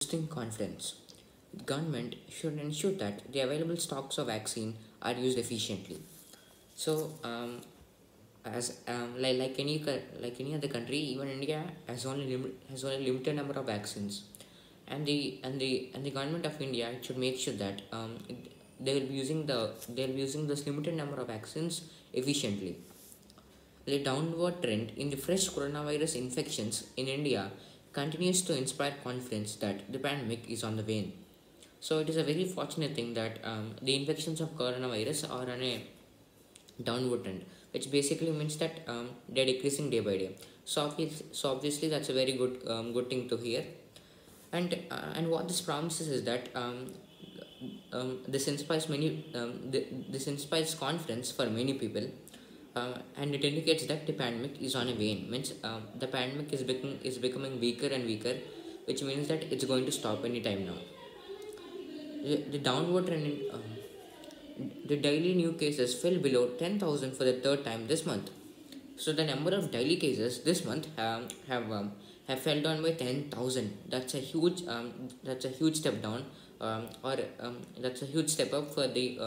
boosting confidence. The government should ensure that the available stocks of vaccine are used efficiently. So, as like any other country, even India has only limited number of vaccines, and the government of India should make sure that they will be using this limited number of vaccines efficiently. The downward trend in the fresh coronavirus infections in India continues to inspire confidence that the pandemic is on the wane. So it is a very fortunate thing that the infections of coronavirus are on a downward trend, which basically means that they're decreasing day by day. So obviously that's a very good thing to hear. And what this promises is that this inspires this inspires confidence for many people, and it indicates that the pandemic is on a wane. Means the pandemic is becoming weaker and weaker, which means that it's going to stop anytime now. The downward trend in the daily new cases fell below 10,000 for the third time this month. So the number of daily cases this month have fell down by 10,000. That's a huge step down, or that's a huge step up for the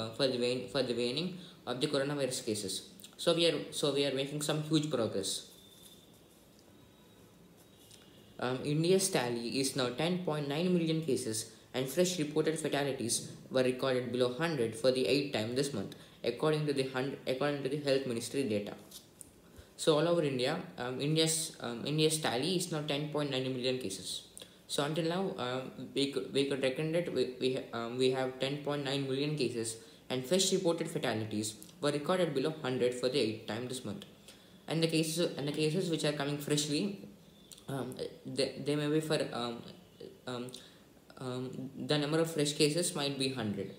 waning of the coronavirus cases. So we are making some huge progress. India's tally is now 10.9 million cases, and fresh reported fatalities were recorded below 100 for the eighth time this month, according to the Health Ministry data. So all over India, India's tally is now 10.9 million cases. So until now, we could reckon that we have 10.9 million cases, and fresh reported fatalities were recorded below 100 for the eighth time this month. And the cases which are coming freshly, they may be for the number of fresh cases might be 100.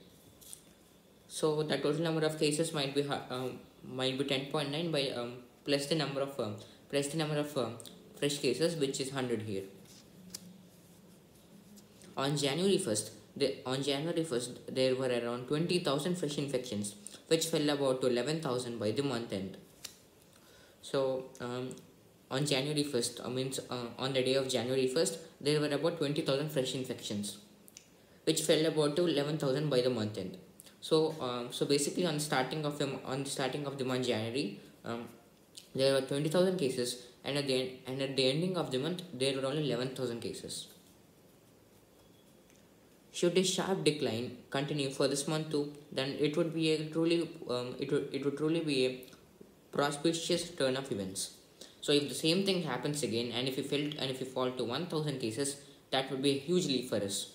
So the total number of cases might be 10.9 by plus the number of fresh cases, which is 100 here. On January 1st, there were around 20,000 fresh infections, which fell about to 11,000 by the month end. So on January 1st, on the day of January 1st, there were about 20,000 fresh infections, which fell about to 11,000 by the month end. So basically on the starting of the month January, there were 20,000 cases, and at the ending of the month, there were only 11,000 cases. Should a sharp decline continue for this month too, then it would truly be a prosperous turn of events. So if the same thing happens again, and if we fall to 1,000 cases, that would be a huge leap for us.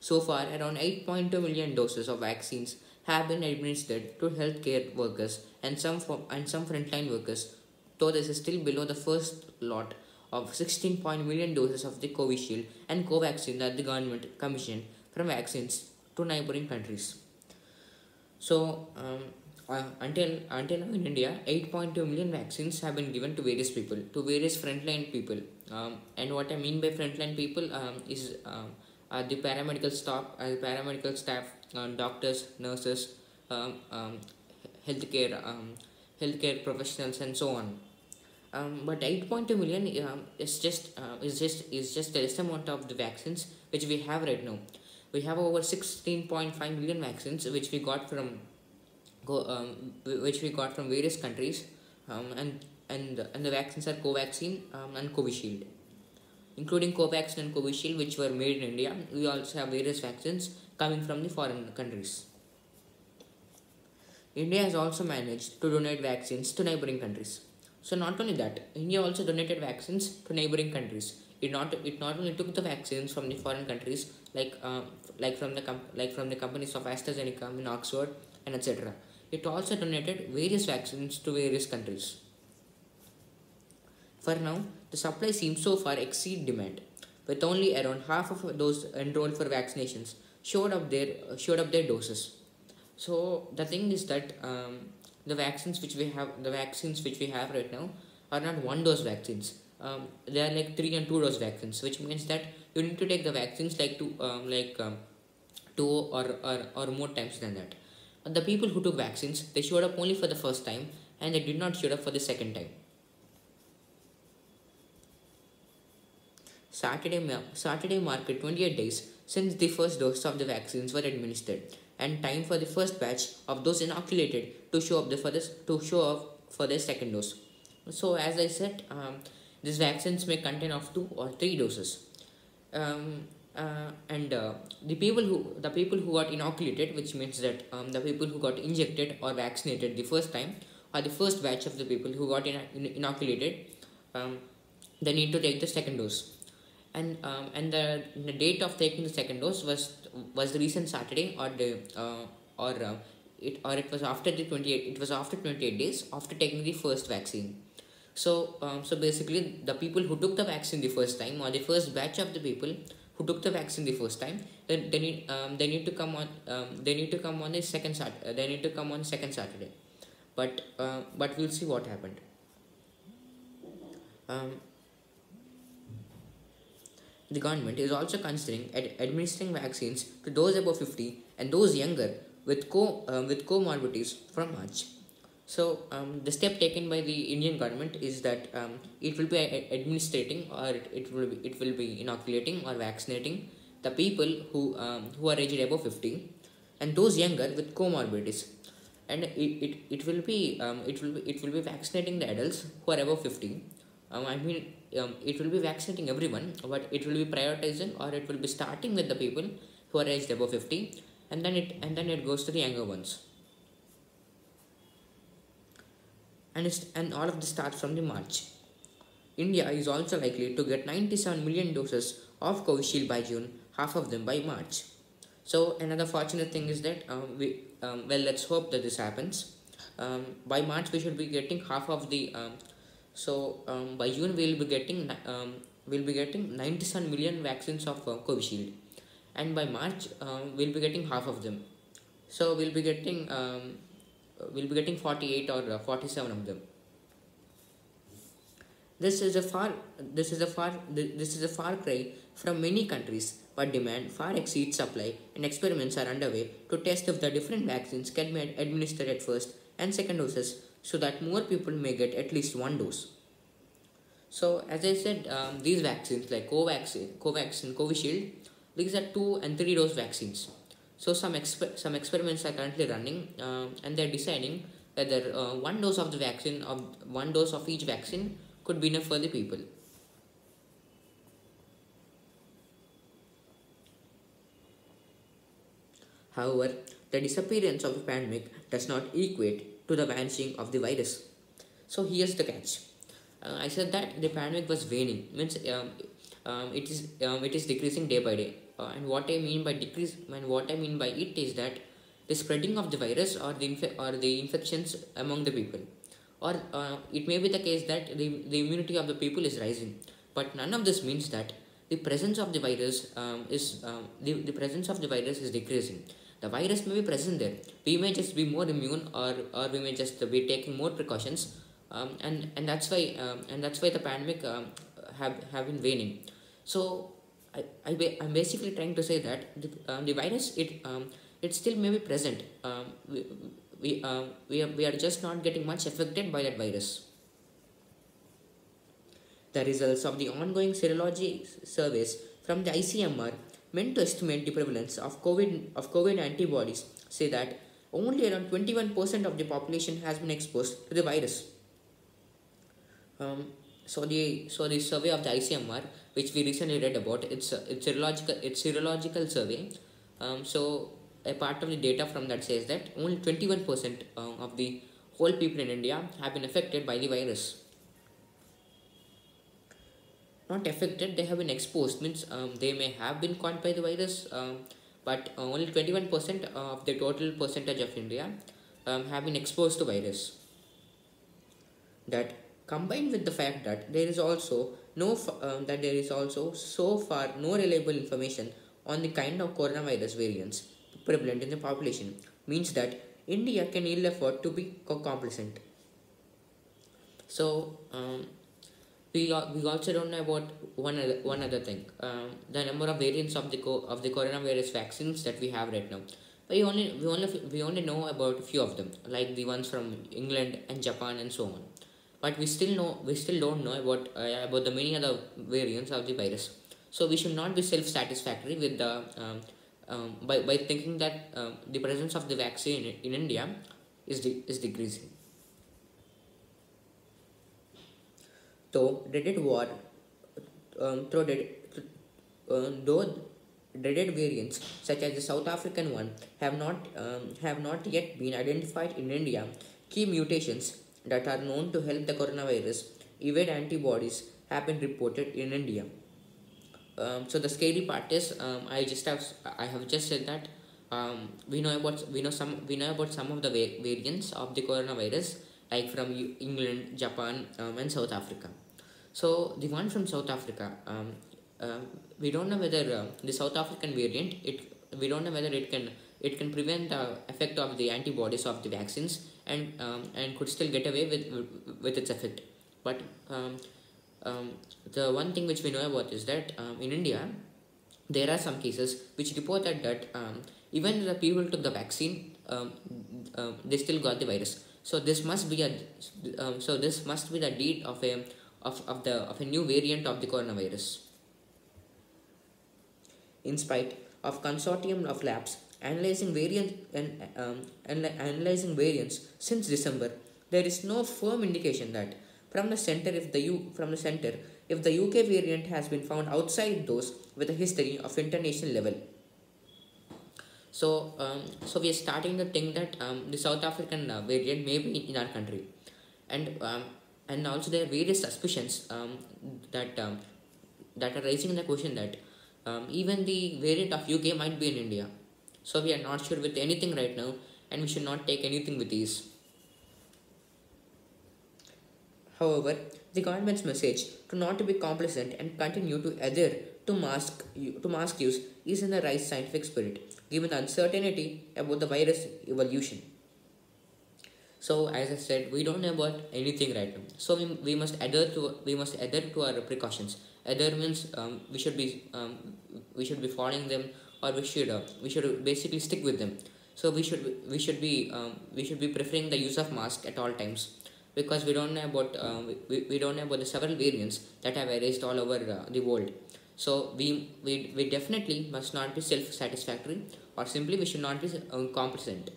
So far, around 8.2 million doses of vaccines have been administered to healthcare workers and some frontline workers, though this is still below the first lot of 16 million doses of the Covishield and Covaxin that the government commissioned from vaccines to neighboring countries. So until now in India, 8.2 million vaccines have been given to various frontline people. And what I mean by frontline people is the paramedical staff, doctors, nurses, healthcare professionals, and so on. But 8.2 million is just the least amount of the vaccines which we have right now. We have over 16.5 million vaccines which we got from various countries, and the vaccines are Covaxin and Covishield. Including Covaxin and Covishield, which were made in India, we also have various vaccines coming from the foreign countries. India has also managed to donate vaccines to neighboring countries. So not only that, India also donated vaccines to neighboring countries. It not only took the vaccines from the foreign countries, like from the companies of AstraZeneca in Oxford and etc. It also donated various vaccines to various countries. For now, the supply seems so far exceed demand, with only around half of those enrolled for vaccinations showed up their doses. So the thing is that the vaccines which we have right now are not one dose vaccines. They are like 3 and 2 dose vaccines, which means that you need to take the vaccines like two or more times than that. The people who took vaccines, they showed up only for the first time, and they did not show up for the second time. Saturday marked 28 days since the first dose of the vaccines were administered, and time for the first batch of those inoculated to show up for their second dose. So, as I said, these vaccines may contain of 2 or 3 doses. And the people who got inoculated, which means that the people who got injected or vaccinated the first time, or the first batch of the people who got inoculated, um, they need to take the second dose. And the date of taking the second dose was the recent Saturday, or it was after the 28 it was after 28 days after taking the first vaccine. So basically, the people who took the vaccine the first time, or the first batch of the people who took the vaccine the first time, then they need to come on the second they need to come on second Saturday. But we'll see what happened. Um, the government is also considering administering vaccines to those above 50 and those younger with comorbidities from March. So the step taken by the Indian government is that it will be administrating, or it will be inoculating or vaccinating the people who are aged above 50 and those younger with comorbidities, and it will be vaccinating the adults who are above 50. It will be vaccinating everyone, but it will be prioritizing, or it will be starting with the people who are aged above 50, and then it goes to the younger ones. And all of this starts from the March. India is also likely to get 97 million doses of Covishield by June, half of them by March. So another fortunate thing is that let's hope that this happens. By March we should be getting half of the. By June we'll be getting 97 million vaccines of Covishield, and by March we'll be getting half of them. So we'll be getting 48 or 47 of them. This is a far cry from many countries, but demand far exceeds supply, and experiments are underway to test if the different vaccines can be administered at first and second doses, so that more people may get at least one dose. So, as I said, these vaccines like Covaxin, Covishield, these are 2 and 3 dose vaccines. So, some experiments are currently running, and they're deciding whether one dose of each vaccine could be enough for the people. However, the disappearance of a pandemic does not equate to the vanishing of the virus. So here's the catch. I said that the pandemic was waning, means it is decreasing day by day. And what I mean by it is that the spreading of the virus, or the infections among the people, or it may be the case that the immunity of the people is rising, but none of this means that the presence of the virus is decreasing. The virus may be present there. We may just be more immune, or we may just be taking more precautions, and that's why the pandemic have been waning. So I'm basically trying to say that the virus, it still may be present. We are just not getting much affected by that virus. The results of the ongoing serology surveys from the ICMR, meant to estimate the prevalence of COVID antibodies, say that only around 21% of the population has been exposed to the virus. So the survey of the ICMR, which we recently read about, it's serological survey. So a part of the data from that says that only 21% of the whole people in India have been affected by the virus. Not affected, they have been exposed, means they may have been caught by the virus, but only 21% of the total percentage of India have been exposed to virus. That, combined with the fact that there is also so far no reliable information on the kind of coronavirus variants prevalent in the population, means that India can ill afford to be complacent. So we also don't know about one other thing, the number of variants of the coronavirus vaccines that we have right now. We only know about a few of them, like the ones from England and Japan and so on. But we still don't know about the many other variants of the virus. So we should not be self-satisfactory with the by thinking that the presence of the vaccine in India is decreasing. Though dreaded war, through though dreaded variants such as the South African one have not yet been identified in India, key mutations that are known to help the coronavirus evade antibodies have been reported in India. So the scary part is, I have just said that we know about some of the variants of the coronavirus, like from England, Japan, and South Africa. So the one from South Africa, we don't know whether the South African variant, we don't know whether it can prevent the effect of the antibodies of the vaccines, and could still get away with its effect. But the one thing which we know about is that in India there are some cases which reported that even the people took the vaccine, they still got the virus. So this must be the deed of a new variant of the coronavirus. In spite of consortium of labs analyzing variants since December, there is no firm indication that from the center if the UK variant has been found outside those with a history of international level. So we are starting to think that the South African variant may be in our country, and also there are various suspicions that are raising the question that even the variant of UK might be in India. So we are not sure with anything right now, and we should not take anything with ease. However, the government's message to not to be complacent and continue to adhere to mask use is in the right scientific spirit, given the uncertainty about the virus evolution. So as I said, we don't know about anything right now. So we must adhere to our precautions. Adhere means we should be following them, or we should basically stick with them. So we should be preferring the use of mask at all times, because we don't know about we don't know about the several variants that have arisen all over the world. So we definitely must not be self-satisfactory, or simply we should not be complacent.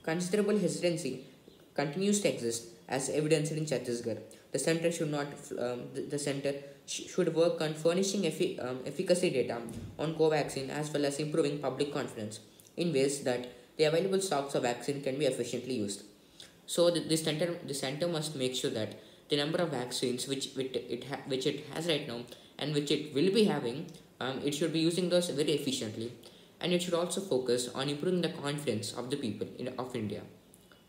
Considerable hesitancy continues to exist as evidenced in Chhattisgarh. The center should not the center should work on furnishing efficacy data on Covaxin, as well as improving public confidence in ways that the available stocks of vaccine can be efficiently used. So the center must make sure that the number of vaccines which it has right now and which it will be having, it should be using those very efficiently, and it should also focus on improving the confidence of the people of India.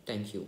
Thank you.